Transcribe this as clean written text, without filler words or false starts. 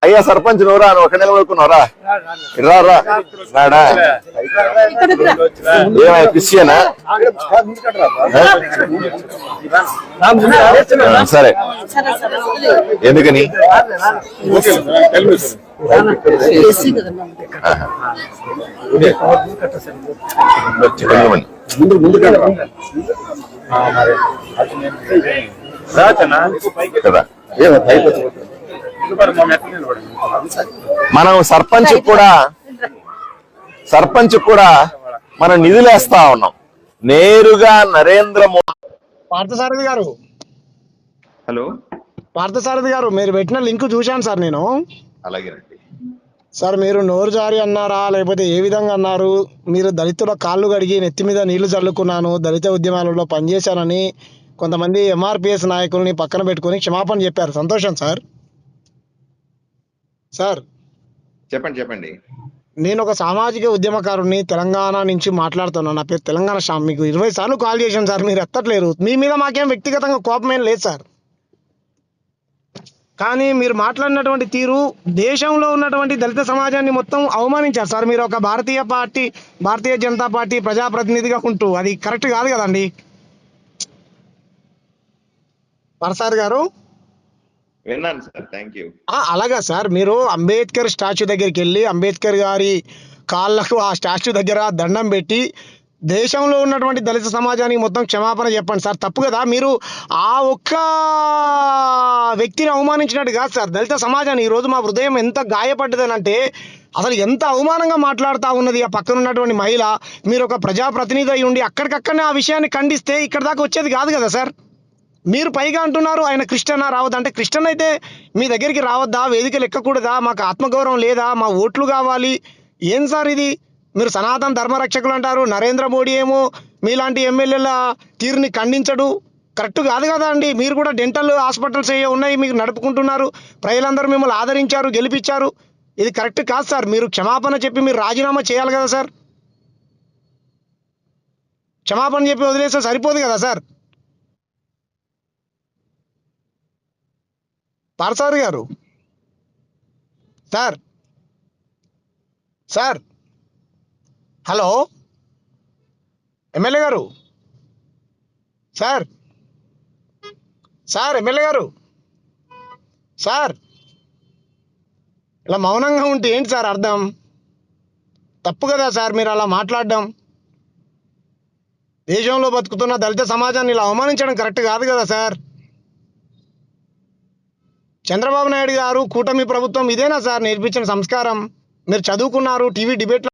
అయ్యా సర్పంచ్ నువ్వురా నువ్వు ఒక నిలబడుకున్నావురా రాడా ఏమయ్యా క్రిస్టియనా సరే ఎందుకని కదా మనం సర్పంచ్ కూడా మనం నిధులేస్తా ఉన్నాం నేరుగా నరేంద్ర మోడీ. పార్థసారథి గారు, హలో పార్థసారథి గారు, మీరు పెట్టిన లింక్ చూశాను సార్ నేను. అలాగేనండి సార్ మీరు నోరు జారి అన్నారా లేకపోతే ఏ విధంగా అన్నారు? మీరు దళితుల కాళ్ళు కడిగి నెత్తి మీద నీళ్లు చల్లుకున్నాను, దళిత ఉద్యమాలలో పనిచేశానని కొంతమంది ఎంఆర్పిఎస్ నాయకుల్ని పక్కన పెట్టుకొని క్షమాపణ చెప్పారు. సంతోషం సార్. సార్ చెప్పండి నేను ఒక సామాజిక ఉద్యమకారుని తెలంగాణ నుంచి మాట్లాడుతున్నాను. నా పేరు తెలంగాణ శ్యామ్. మీకు 20 సార్లు కాల్ చేశాను సార్, మీరు ఎత్తట్లేరు. మీ మీద మాకేం వ్యక్తిగతంగా కోపం ఏం లేదు సార్, కానీ మీరు మాట్లాడినటువంటి తీరు దేశంలో ఉన్నటువంటి దళిత సమాజాన్ని మొత్తం అవమానించారు సార్. మీరు ఒక భారతీయ జనతా పార్టీ ప్రజాప్రతినిధిగా ఉంటూ అది కరెక్ట్ కాదు కదండి పరసార్ గారు. విన్నాను సార్, థ్యాంక్ యూ. అలాగా సార్, మీరు అంబేద్కర్ స్టాచ్యూ దగ్గరికి వెళ్ళి అంబేద్కర్ గారి కాళ్ళకు ఆ స్టాచ్యూ దగ్గర దండం పెట్టి దేశంలో ఉన్నటువంటి దళిత సమాజానికి మొత్తం క్షమాపణ చెప్పండి సార్. తప్పు కదా, మీరు ఆ ఒక్క వ్యక్తిని అవమానించినట్టు కాదు సార్ దళిత సమాజాన్ని. ఈరోజు మా హృదయం ఎంత గాయపడ్డదనంటే అసలు ఎంత అవమానంగా మాట్లాడుతూ ఉన్నది ఆ పక్కన ఉన్నటువంటి మహిళ. మీరు ఒక ప్రజాప్రతినిధి అయి ఉండి అక్కడికక్కడనే ఆ విషయాన్ని ఖండిస్తే ఇక్కడ దాకా వచ్చేది కాదు కదా సార్. మీరు పైగా అంటున్నారు ఆయన క్రిస్టియనా రావద్దా అంటే, క్రిస్టియన్ అయితే మీ దగ్గరికి రావద్దా, వేదికలు ఎక్కకూడదా, మాకు ఆత్మగౌరవం లేదా, మా ఓట్లు కావాలి, ఏం సార్ ఇది? మీరు సనాతన ధర్మరక్షకులు అంటారు, నరేంద్ర మోడీ ఏమో మీలాంటి ఎమ్మెల్యేల తీరుని ఖండించడు. కరెక్ట్ కాదు కదా అండి. మీరు కూడా డెంటల్ హాస్పిటల్స్ ఏ ఉన్నాయి మీకు నడుపుకుంటున్నారు, ప్రజలందరూ మిమ్మల్ని ఆదరించారు, గెలిపించారు. ఇది కరెక్ట్ కాదు సార్. మీరు క్షమాపణ చెప్పి మీరు రాజీనామా చేయాలి కదా సార్. క్షమాపణ చెప్పి వదిలేస్తే సరిపోదు కదా సార్. పార్సార్ గారు, సార్ హలో ఎమ్మెల్యే గారు, సార్ ఎమ్మెల్యే గారు, సార్ ఇలా మౌనంగా ఉంటే ఏంటి సార్ అర్థం? తప్పు కదా సార్ మీరు అలా మాట్లాడడం. దేశంలో బతుకుతున్న దళిత సమాజాన్ని ఇలా అవమానించడం కరెక్ట్ కాదు కదా సార్. చంద్రబాబు నాయుడు గారు కూటమి ప్రభుత్వం ఇదేనా సార్ నేర్పించిన సంస్కారం? మీరు చదువుకున్నారు, టీవీ డిబేట్లో